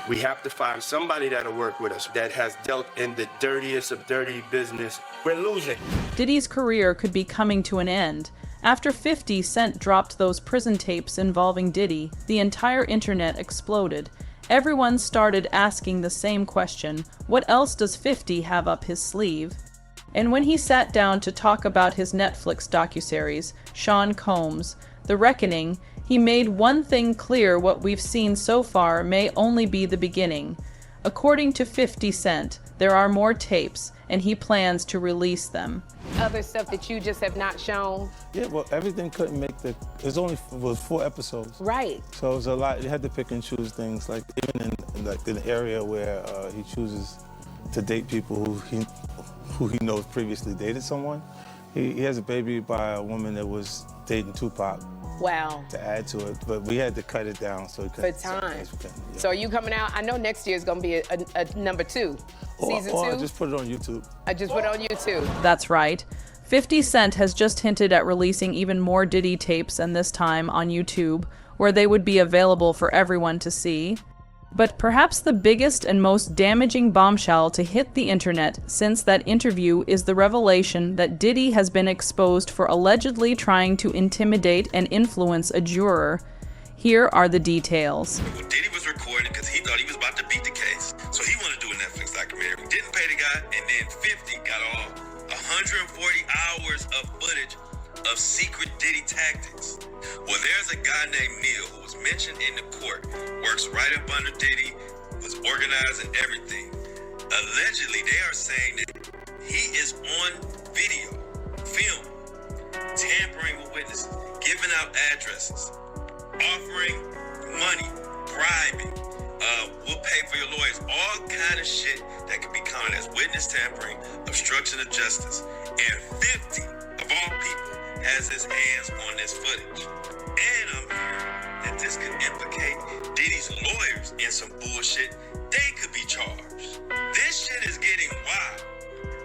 We have to find somebody that'll work with us that has dealt in the dirtiest of dirty business. We're losing. Diddy's career could be coming to an end. After 50 Cent dropped those prison tapes involving Diddy, the entire internet exploded. Everyone started asking the same question: what else does 50 have up his sleeve? And when he sat down to talk about his Netflix docuseries, Sean Combs' The Reckoning, he made one thing clear: what we've seen so far may only be the beginning. According to 50 Cent, there are more tapes, and he plans to release them. Other stuff that you just have not shown? Yeah, well, everything couldn't make the, was 4 episodes. Right. So it was a lot, you had to pick and choose things, like even in like an area where he chooses to date people who he knows previously dated someone. He has a baby by a woman that was dating Tupac. Wow. To add to it, but we had to cut it down so it could. For time. So are you coming out? I know next year is going to be a number 2. Season 2? I just put it on YouTube. I just put it on YouTube. That's right. 50 Cent has just hinted at releasing even more Diddy tapes, and this time on YouTube, where they would be available for everyone to see. But perhaps the biggest and most damaging bombshell to hit the internet since that interview is the revelation that Diddy has been exposed for allegedly trying to intimidate and influence a juror. Here are the details. Diddy was recording because he thought he was about to beat the case. So he wanted to do a Netflix documentary. Didn't pay the guy, and then 50 got all 140 hours of footage of secret Diddy tactics. Well, there's a guy named Neil who was mentioned in the court, works right up under Diddy, was organizing everything. Allegedly, they are saying that he is on video, film, tampering with witnesses, giving out addresses, offering money, bribing, we'll pay for your lawyers, all kind of shit that could be counted as witness tampering, obstruction of justice. And 50, of all people, has his hands on this footage. And I'm hearing that this could implicate Diddy's lawyers in some bullshit. They could be charged. This shit is getting wild.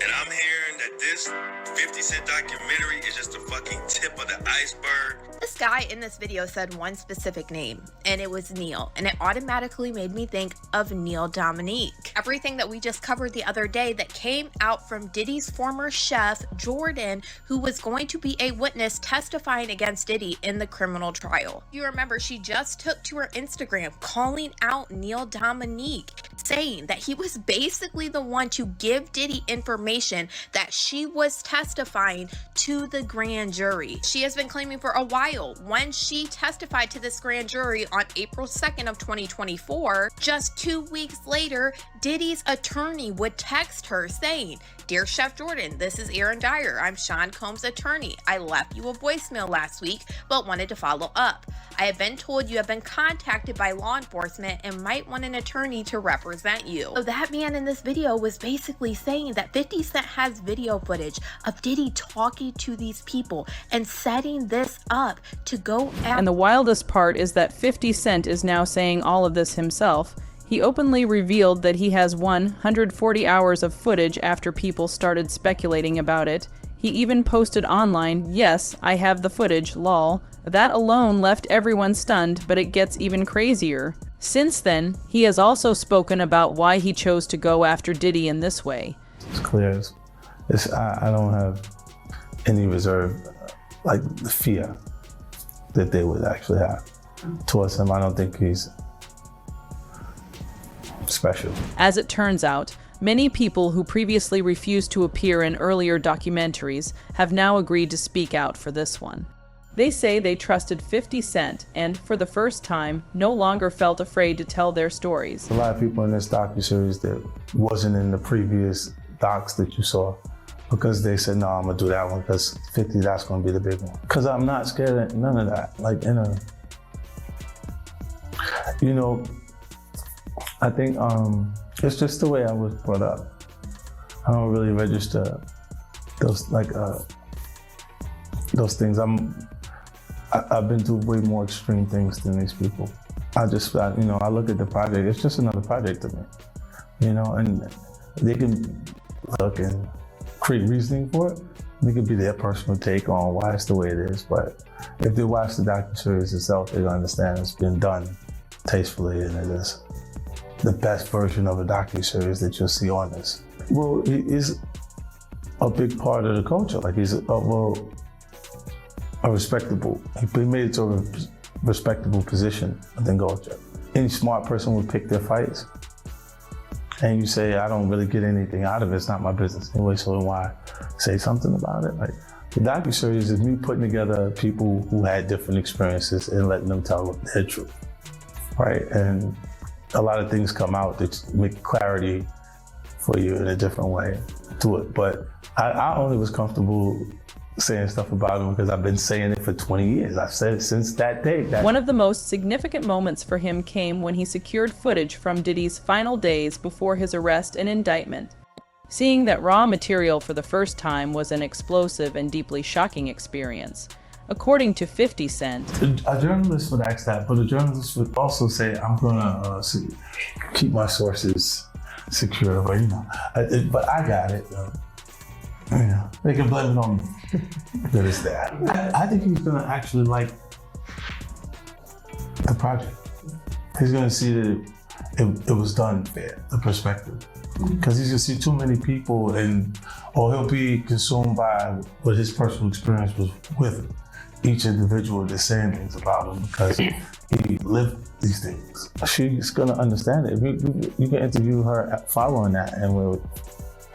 And I'm hearing that this 50 Cent documentary is just the fucking tip of the iceberg. This guy in this video said one specific name, and it was Neil, and it automatically made me think of Neil Dominique. Everything that we just covered the other day that came out from Diddy's former chef, Jordan, who was going to be a witness testifying against Diddy in the criminal trial. You remember, she just took to her Instagram calling out Neil Dominique, saying that he was basically the one to give Diddy information that she was testifying to the grand jury. She has been claiming for a while, when she testified to this grand jury on April 2nd of 2024, just 2 weeks later, Diddy's attorney would text her saying, "Dear Chef Jordan, this is Aaron Dyer. I'm Sean Combs' attorney. I left you a voicemail last week, but wanted to follow up. I have been told you have been contacted by law enforcement and might want an attorney to represent you." So that man in this video was basically saying that 50 Cent has video footage of Diddy talking to these people and setting this up to go after. And the wildest part is that 50 Cent is now saying all of this himself. He openly revealed that he has 140 hours of footage after people started speculating about it. He even posted online, "Yes, I have the footage, lol." That alone left everyone stunned, but it gets even crazier. Since then, he has also spoken about why he chose to go after Diddy in this way. It's clear. I don't have any reserve, like the fear that they would actually have towards him. I don't think he's special. As it turns out, many people who previously refused to appear in earlier documentaries have now agreed to speak out for this one. They say they trusted 50 Cent and, for the first time, no longer felt afraid to tell their stories. A lot of people in this docuseries that wasn't in the previous docs that you saw, because they said, no, I'm gonna do that one because 50, that's gonna be the big one. Because I'm not scared of none of that. Like, I think it's just the way I was brought up. I don't really register those things. I've been through way more extreme things than these people. I look at the project, it's just another project to me, and they can look and create reasoning for it. It could be their personal take on why it's the way it is, but if they watch the docuseries itself, they're gonna understand it's been done tastefully, and it is. the best version of a docuseries that you'll see on this. Well, he is a big part of the culture. Like he's a respectable, he made it to a respectable position within culture. Any smart person would pick their fights. And you say, I don't really get anything out of it, it's not my business anyway, so why say something about it? Like, the docuseries is me putting together people who had different experiences and letting them tell their truth, right? And a lot of things come out that make clarity for you in a different way to it. But I only was comfortable saying stuff about him because I've been saying it for 20 years. I've said it since that day. One of the most significant moments for him came when he secured footage from Diddy's final days before his arrest and indictment. Seeing that raw material for the first time was an explosive and deeply shocking experience. According to 50 Cent, a journalist would ask that, but a journalist would also say, I'm gonna keep my sources secure, but but I got it. Yeah, they can blame it on me. That is that. I think he's gonna actually like the project. He's gonna see that it was done fair, the perspective. Because he's gonna see too many people or he'll be consumed by what his personal experience was with each individual that's saying things about him because he lived these things. She's gonna understand it. You can interview her following that and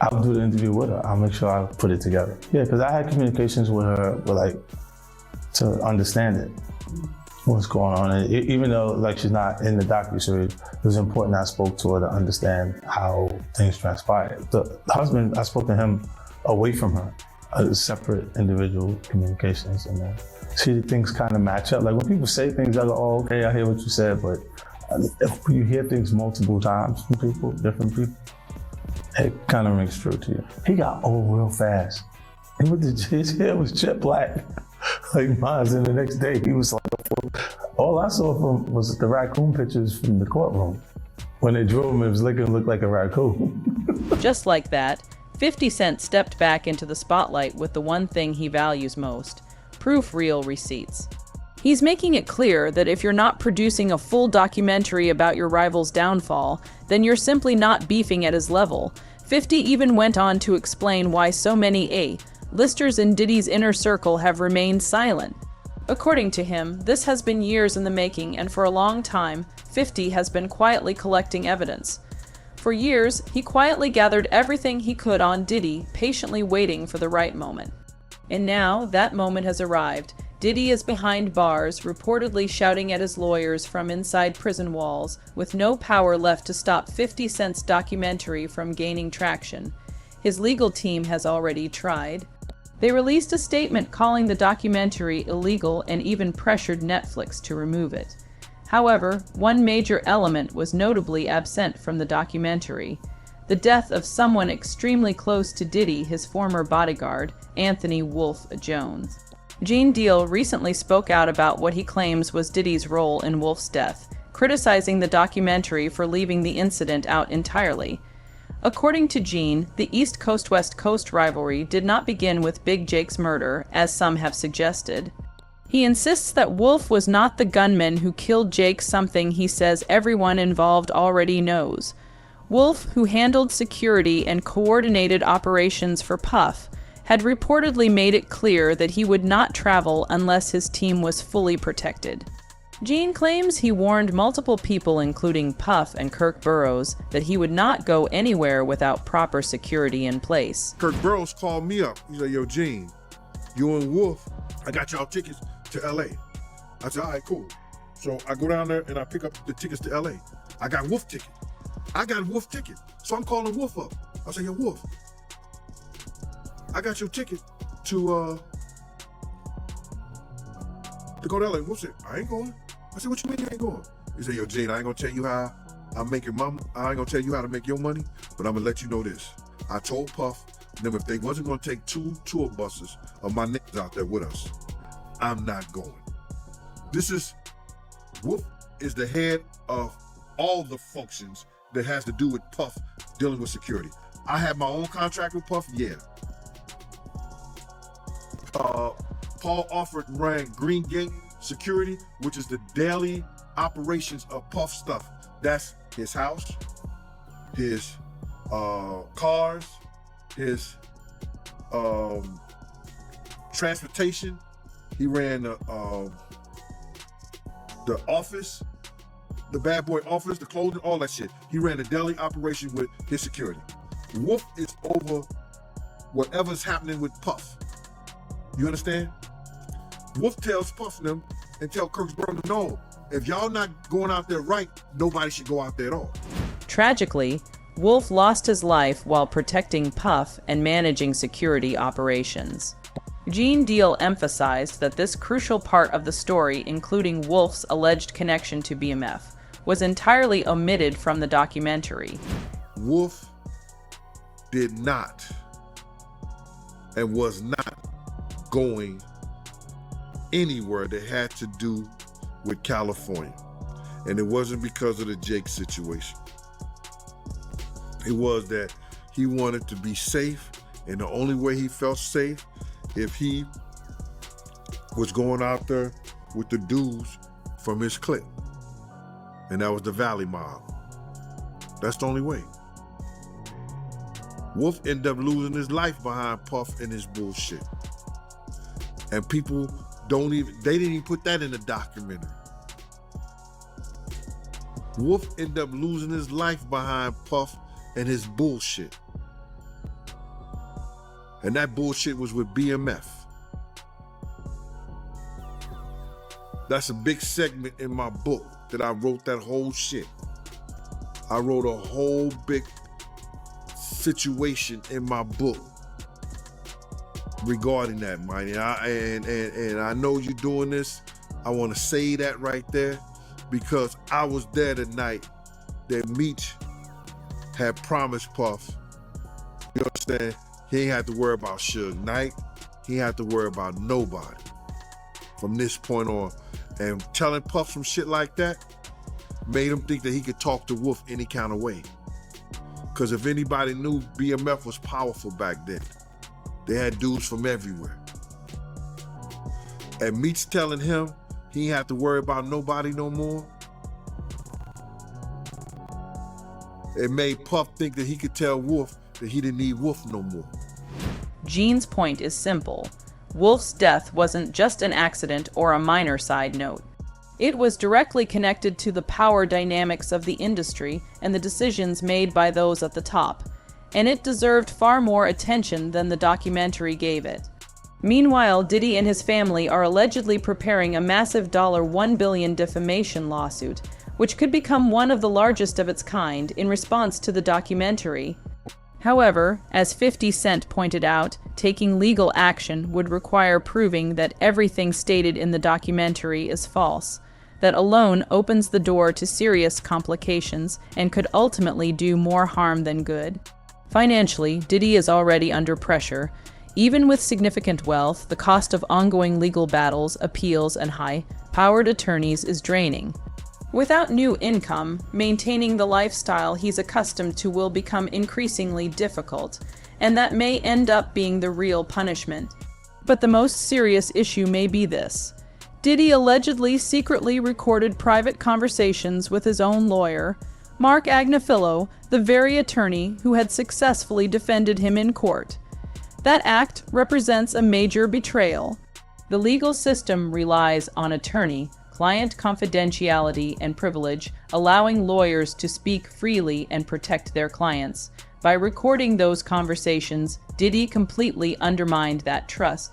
I'll do the interview with her. I'll make sure I put it together. Yeah, because I had communications with her, to understand it, what's going on. And even though she's not in the docuseries, it was important I spoke to her to understand how things transpired. The husband, I spoke to him away from her, separate individual communications, and see things kind of match up. Like when people say things, I go, oh, okay, I hear what you said, but if you hear things multiple times from people, different people, it kind of rings true to you. He got old real fast. His hair was jet black, like mine. And the next day, he was like, all I saw from was the raccoon pictures from the courtroom. When they drew him, it was looked like a raccoon. Just like that, 50 Cent stepped back into the spotlight with the one thing he values most: proof-reel receipts. He's making it clear that if you're not producing a full documentary about your rival's downfall, then you're simply not beefing at his level. 50 even went on to explain why so many A-listers in Diddy's inner circle have remained silent. According to him, this has been years in the making, and for a long time, 50 has been quietly collecting evidence. For years, he quietly gathered everything he could on Diddy, patiently waiting for the right moment. And now, that moment has arrived. Diddy is behind bars, reportedly shouting at his lawyers from inside prison walls, with no power left to stop 50 Cent's documentary from gaining traction. His legal team has already tried. They released a statement calling the documentary illegal and even pressured Netflix to remove it. However, one major element was notably absent from the documentary: the death of someone extremely close to Diddy, his former bodyguard, Anthony Wolf Jones. Gene Deal recently spoke out about what he claims was Diddy's role in Wolf's death, criticizing the documentary for leaving the incident out entirely. According to Gene, the East Coast-West Coast rivalry did not begin with Big Jake's murder, as some have suggested. He insists that Wolf was not the gunman who killed Jake, something he says everyone involved already knows. Wolf, who handled security and coordinated operations for Puff, had reportedly made it clear that he would not travel unless his team was fully protected. Gene claims he warned multiple people, including Puff and Kirk Burrows, that he would not go anywhere without proper security in place. Kirk Burrows called me up. He's like, yo, Gene, you and Wolf, I got y'all tickets to LA. I said, all right, cool. So I go down there and I pick up the tickets to LA. I got Wolf ticket. So I'm calling Wolf up. I say, yo, Wolf, I got your ticket to go to LA. Wolf said, I ain't going. I said, what you mean you ain't going? He said, yo, Gene, I ain't gonna tell you how I'm making my money. I ain't gonna tell you how to make your money, but I'm gonna let you know this. I told Puff, them if they wasn't gonna take 2 tour buses of my niggas out there with us, I'm not going. Wolf is the head of all the functions that has to do with Puff dealing with security. I have my own contract with Puff, yeah. Paul Alford ran Green Gate Security, which is the daily operations of Puff stuff. That's his house, his cars, his transportation. He ran the office, the bad boy office, the clothing, all that shit. He ran the deli operation with his security. Wolf is over whatever's happening with Puff. You understand? Wolf tells Puff them and tell Kirksburn, no, if y'all not going out there right, nobody should go out there at all. Tragically, Wolf lost his life while protecting Puff and managing security operations. Gene Deal emphasized that this crucial part of the story, including Wolf's alleged connection to BMF, was entirely omitted from the documentary. Wolf did not and was not going anywhere that had to do with California. And it wasn't because of the Jake situation. It was that he wanted to be safe, and the only way he felt safe if he was going out there with the dudes from his clique. And that was the Valley Mob. That's the only way. Wolf ended up losing his life behind Puff and his bullshit. And people they didn't even put that in the documentary. Wolf ended up losing his life behind Puff and his bullshit. And that bullshit was with BMF. That's a big segment in my book that I wrote that whole shit. I wrote a whole big situation in my book regarding that, Mighty. And I know you're doing this. I want to say that right there because I was there the night that Meech had promised Puff. You understand? He ain't had to worry about Suge Knight. He ain't had to worry about nobody from this point on. And telling Puff some shit like that made him think that he could talk to Wolf any kind of way. Because if anybody knew, BMF was powerful back then. They had dudes from everywhere. And Meech telling him he ain't have to worry about nobody no more. It made Puff think that he could tell Wolf that he didn't need Wolf no more. Gene's point is simple. Wolf's death wasn't just an accident or a minor side note. It was directly connected to the power dynamics of the industry and the decisions made by those at the top, and it deserved far more attention than the documentary gave it. Meanwhile, Diddy and his family are allegedly preparing a massive $1 billion defamation lawsuit, which could become one of the largest of its kind in response to the documentary. However, as 50 Cent pointed out, taking legal action would require proving that everything stated in the documentary is false. That alone opens the door to serious complications and could ultimately do more harm than good. Financially, Diddy is already under pressure. Even with significant wealth, the cost of ongoing legal battles, appeals, and high-powered attorneys is draining. Without new income, maintaining the lifestyle he's accustomed to will become increasingly difficult, and that may end up being the real punishment. But the most serious issue may be this. Diddy allegedly secretly recorded private conversations with his own lawyer, Mark Agnifilo, the very attorney who had successfully defended him in court. That act represents a major betrayal. The legal system relies on attorney-client confidentiality and privilege, allowing lawyers to speak freely and protect their clients. By recording those conversations, Diddy completely undermined that trust.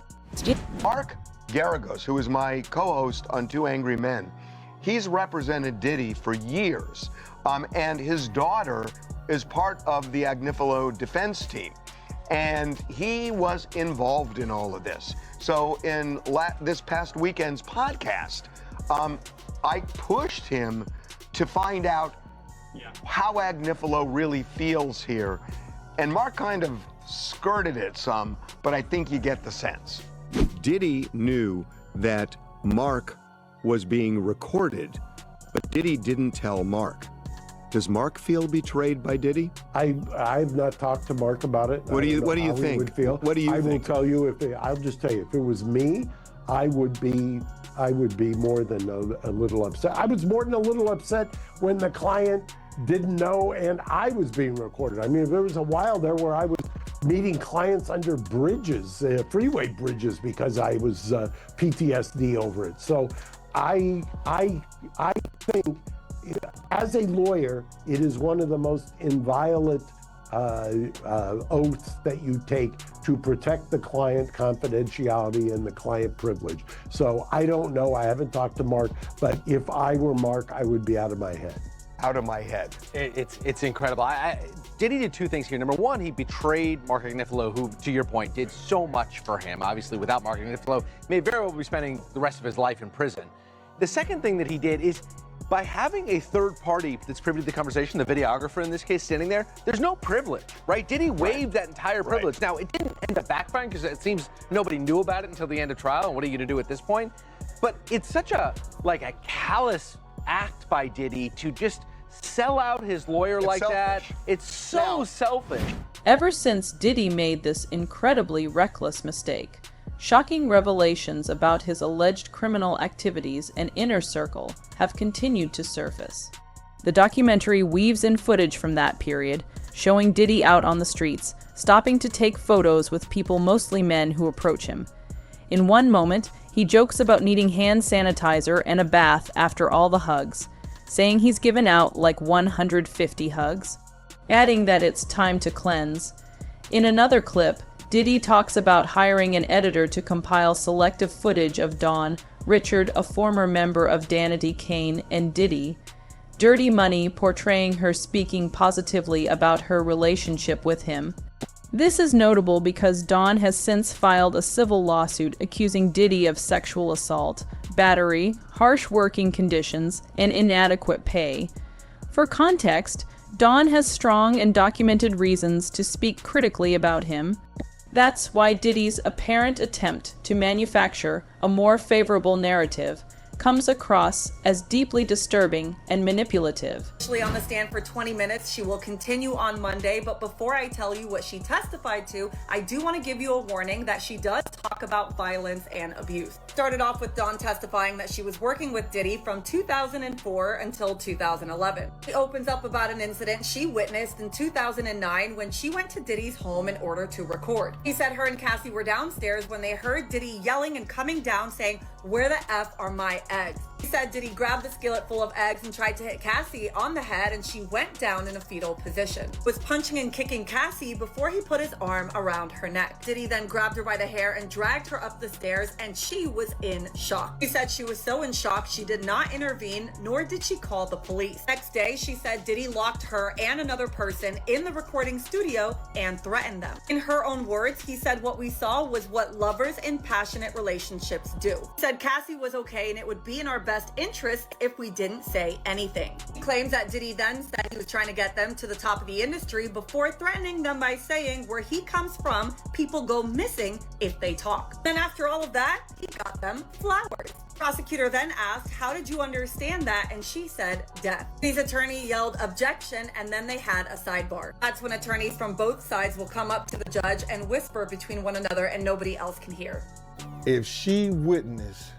Mark Garagos, who is my co-host on Two Angry Men, he's represented Diddy for years, and his daughter is part of the Agnifilo defense team, and he was involved in all of this. So in this past weekend's podcast, I pushed him to find out how Agnifilo really feels here, and Mark kind of skirted it some, but I think you get the sense. Diddy knew that Mark was being recorded, but Diddy didn't tell Mark. Does Mark feel betrayed by Diddy? I've not talked to Mark about it. What do you think? Would feel. What do you think? I will tell you, I'll just tell you, if it was me, I would be more than a little upset. I was more than a little upset when the client didn't know and I was being recorded. I mean, there was a while there where I was meeting clients under bridges, freeway bridges, because I was PTSD over it. So I think, as a lawyer, it is one of the most inviolate oaths that you take to protect the client confidentiality and the client privilege. So I don't know, I haven't talked to Mark, but if I were Mark, I would be out of my head. Out of my head. It's incredible. Diddy did two things here. Number one, he betrayed Mark Agnifilo, who, to your point, did so much for him. Obviously, without Mark Agnifilo, may very well be spending the rest of his life in prison. The second thing that he did is, by having a third party that's privy to the conversation, the videographer in this case standing there, there's no privilege, right? Diddy waived that entire privilege. Now, it didn't end up backfiring because it seems nobody knew about it until the end of trial, and what are you going to do at this point? But it's such a callous act by Diddy to just sell out his lawyer like that. It's so selfish. Ever since Diddy made this incredibly reckless mistake, shocking revelations about his alleged criminal activities and inner circle have continued to surface. The documentary weaves in footage from that period, showing Diddy out on the streets, stopping to take photos with people, mostly men, who approach him. In one moment, he jokes about needing hand sanitizer and a bath after all the hugs, saying he's given out like 150 hugs, adding that it's time to cleanse. In another clip, Diddy talks about hiring an editor to compile selective footage of Dawn, Richard, a former member of Danity Kane, and Diddy, Dirty Money portraying her speaking positively about her relationship with him. This is notable because Dawn has since filed a civil lawsuit accusing Diddy of sexual assault, battery, harsh working conditions, and inadequate pay. For context, Dawn has strong and documented reasons to speak critically about him. That's why Diddy's apparent attempt to manufacture a more favorable narrative comes across as deeply disturbing and manipulative. Actually on the stand for 20 minutes. She will continue on Monday, but before I tell you what she testified to, I do want to give you a warning that she does talk about violence and abuse. Started off with Dawn testifying that she was working with Diddy from 2004 until 2011. She opens up about an incident she witnessed in 2009 when she went to Diddy's home in order to record. She said her and Cassie were downstairs when they heard Diddy yelling and coming down saying, "Where the F are my eggs?" He said Diddy grabbed the skillet full of eggs and tried to hit Cassie on the head, and she went down in a fetal position. Was punching and kicking Cassie before he put his arm around her neck. Diddy then grabbed her by the hair and dragged her up the stairs, and she was in shock. She said she was so in shock she did not intervene, nor did she call the police. Next day, she said Diddy locked her and another person in the recording studio and threatened them. In her own words, he said what we saw was what lovers in passionate relationships do. He said Cassie was okay and it would be in our best interest if we didn't say anything. He claims that Diddy then said he was trying to get them to the top of the industry before threatening them by saying where he comes from, people go missing if they talk. Then after all of that, he got them flowers. Prosecutor then asked, "How did you understand that?" And she said, "Death." His attorney yelled objection, and then they had a sidebar. That's when attorneys from both sides will come up to the judge and whisper between one another and nobody else can hear. If she witnessed,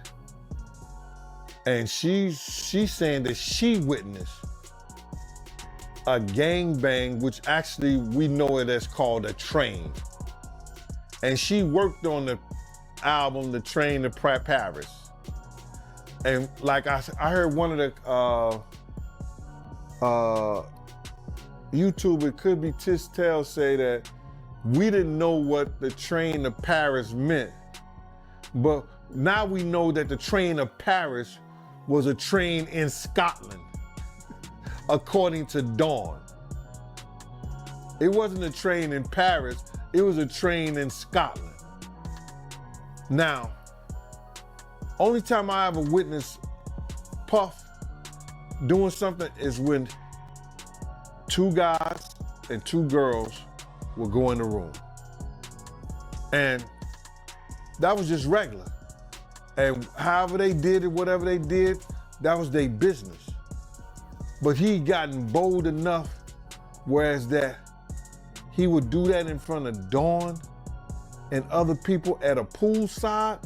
and she's saying that she witnessed a gangbang, which actually we know it as called a train. And she worked on the album, The Train to Paris. And like I heard one of the YouTube, it could be Tistel, say that we didn't know what the train to Paris meant. But now we know that the train to Paris was a train in Scotland, according to Dawn. It wasn't a train in Paris, it was a train in Scotland. Now, only time I ever witnessed Puff doing something is when two guys and two girls would go in the room. And that was just regular. And however they did it, whatever they did, that was their business. But he gotten bold enough, whereas that he would do that in front of Dawn and other people at a poolside.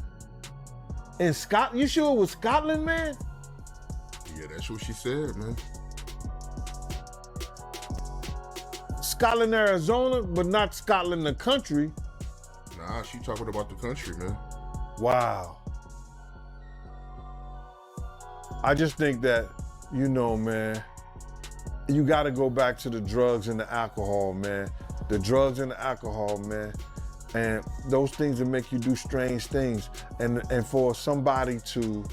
In Scotland? You sure it was Scotland, man? Yeah, that's what she said, man. Scotland, Arizona, but not Scotland, the country. Nah, she talking about the country, man. Wow. I just think that, you know, man, you got to go back to the drugs and the alcohol, man. The drugs and the alcohol, man. And those things that make you do strange things. And for somebody to,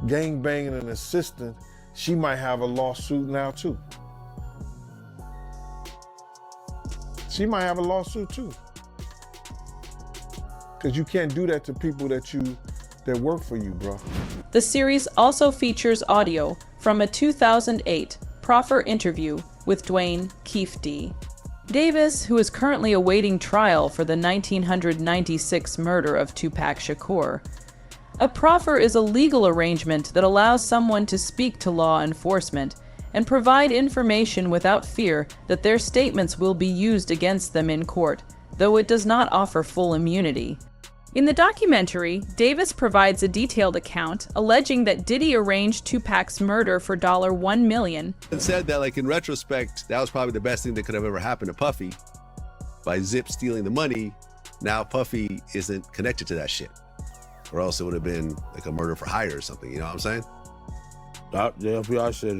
gang banging an assistant, she might have a lawsuit now too. She might have a lawsuit too. Because you can't do that to people that work for you, bro. The series also features audio from a 2008 proffer interview with Dwayne Keefe D. Davis, who is currently awaiting trial for the 1996 murder of Tupac Shakur. A proffer is a legal arrangement that allows someone to speak to law enforcement and provide information without fear that their statements will be used against them in court, though it does not offer full immunity. In the documentary, Davis provides a detailed account alleging that Diddy arranged Tupac's murder for $1 million. It said that, like, in retrospect, that was probably the best thing that could have ever happened to Puffy. By Zip stealing the money, now Puffy isn't connected to that shit. Or else it would have been like a murder for hire or something, you know what I'm saying? The FBI said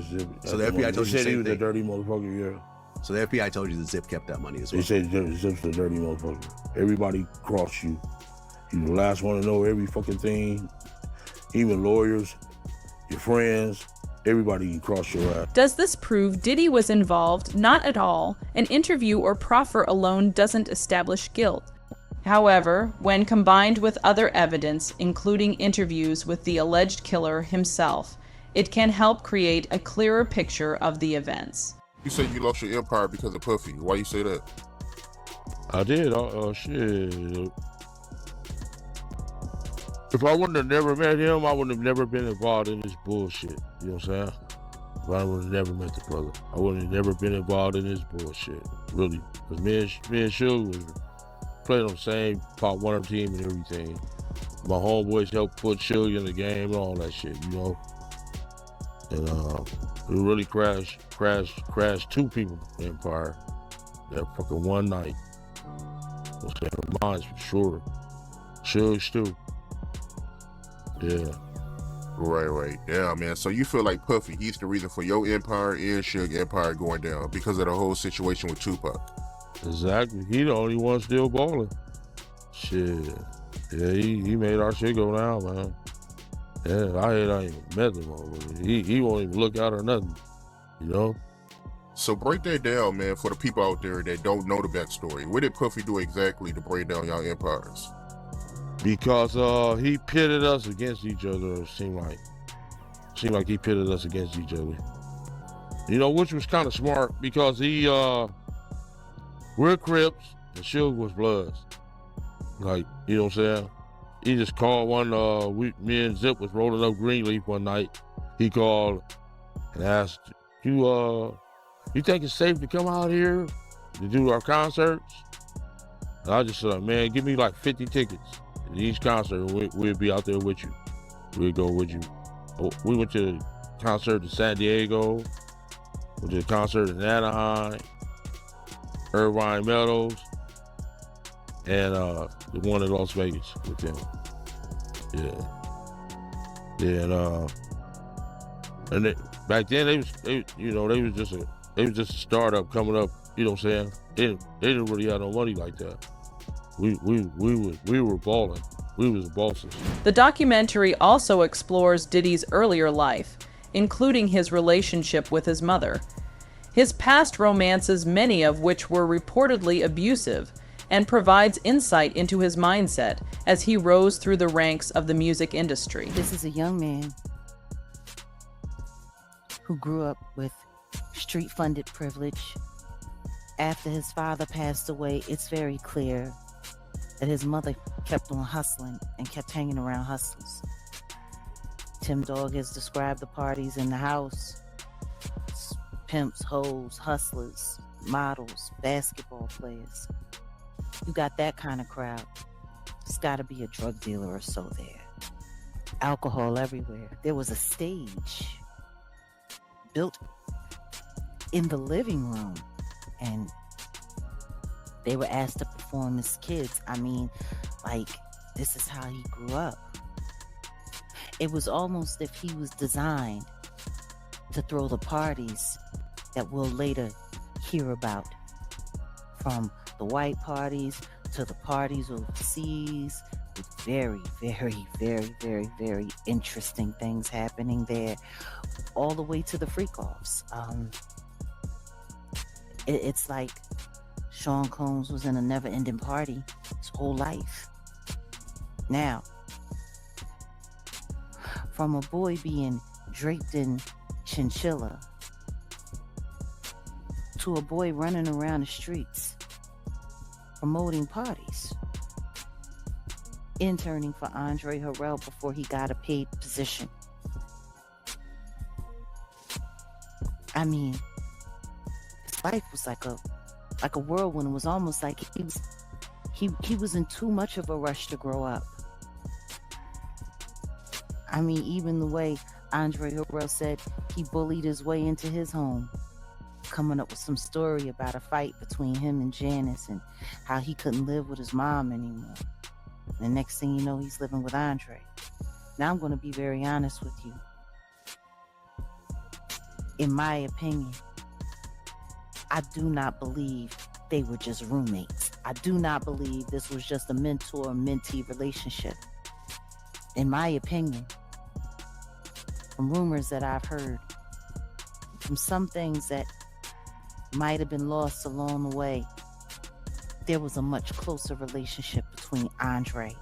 Zip. So the FBI told you the said he same was a thing? dirty motherfucker, yeah. So the FBI told you that Zip kept that money as well? They said Zip's a dirty motherfucker. Everybody crossed you. You're the last one to know every fucking thing. Even lawyers, your friends, everybody can cross your ass. Does this prove Diddy was involved? Not at all. An interview or proffer alone doesn't establish guilt. However, when combined with other evidence, including interviews with the alleged killer himself, it can help create a clearer picture of the events. You say you lost your empire because of Puffy. Why you say that? I did. Shit. If I wouldn't have never met him, I wouldn't have never been involved in this bullshit. You know what I'm saying? If I would have never met the brother, I wouldn't have never been involved in this bullshit. Really. Because me and Suge was playing on the same Pop Warner team and everything. My homeboys helped put Suge in the game and all that shit, you know? And it really crashed two people in Empire that fucking one night. I'm saying, mine's for sure. Suge too. Yeah. Right. Yeah, man. So you feel like Puffy, he's the reason for your empire and Suge empire going down because of the whole situation with Tupac. Exactly. He the only one still balling. Shit. Yeah, he made our shit go down, man. Yeah, I ain't even met him. He won't even look out or nothing, you know? So break that down, man, for the people out there that don't know the backstory. What did Puffy do exactly to break down y'all empires? Because he pitted us against each other, it seemed like. Seemed like he pitted us against each other. You know, which was kind of smart because we're Crips and Suge was Bloods. Like, you know what I'm saying? He just called me and Zip was rolling up Greenleaf one night. He called and asked, you think it's safe to come out here to do our concerts? And I just said, man, give me like 50 tickets. Each concert, we'll be out there with you. We'll go with you. We went to the concert in San Diego, went to the concert in Anaheim, Irvine Meadows, and the one in Las Vegas with them. Yeah, and back then they was just a startup coming up. You know what I'm saying? They didn't really have no money like that. We were balling. We was bosses. The documentary also explores Diddy's earlier life, including his relationship with his mother. His past romances, many of which were reportedly abusive, and provides insight into his mindset as he rose through the ranks of the music industry. This is a young man who grew up with street-funded privilege. After his father passed away, it's very clear that his mother kept on hustling and kept hanging around hustlers. Tim Dog has described the parties in the house, pimps, hoes, hustlers, models, basketball players. You got that kind of crowd. There's got to be a drug dealer or so there. Alcohol everywhere. There was a stage built in the living room, and they were asked to perform as kids. I mean, like, this is how he grew up. It was almost if he was designed to throw the parties that we'll later hear about, from the white parties to the parties overseas, with very, very, very, very, very interesting things happening there, all the way to the freak-offs. It's like Sean Combs was in a never-ending party his whole life. Now, from a boy being draped in chinchilla to a boy running around the streets promoting parties, interning for Andre Harrell before he got a paid position. I mean, his life was like a whirlwind. It was almost like he was in too much of a rush to grow up. I mean, even the way Andre Harrell said he bullied his way into his home, coming up with some story about a fight between him and Janice and how he couldn't live with his mom anymore. The next thing you know, he's living with Andre. Now, I'm going to be very honest with you. In my opinion, I do not believe they were just roommates. I do not believe this was just a mentor-mentee relationship. In my opinion, from rumors that I've heard, from some things that might have been lost along the way, there was a much closer relationship between Andre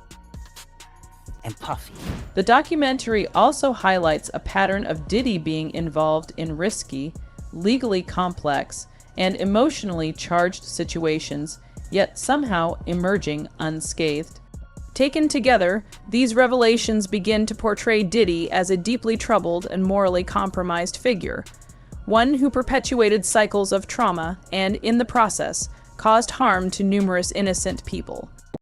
and Puffy. The documentary also highlights a pattern of Diddy being involved in risky, legally complex, and emotionally charged situations, yet somehow emerging unscathed. Taken together, these revelations begin to portray Diddy as a deeply troubled and morally compromised figure, one who perpetuated cycles of trauma and, in the process, caused harm to numerous innocent people.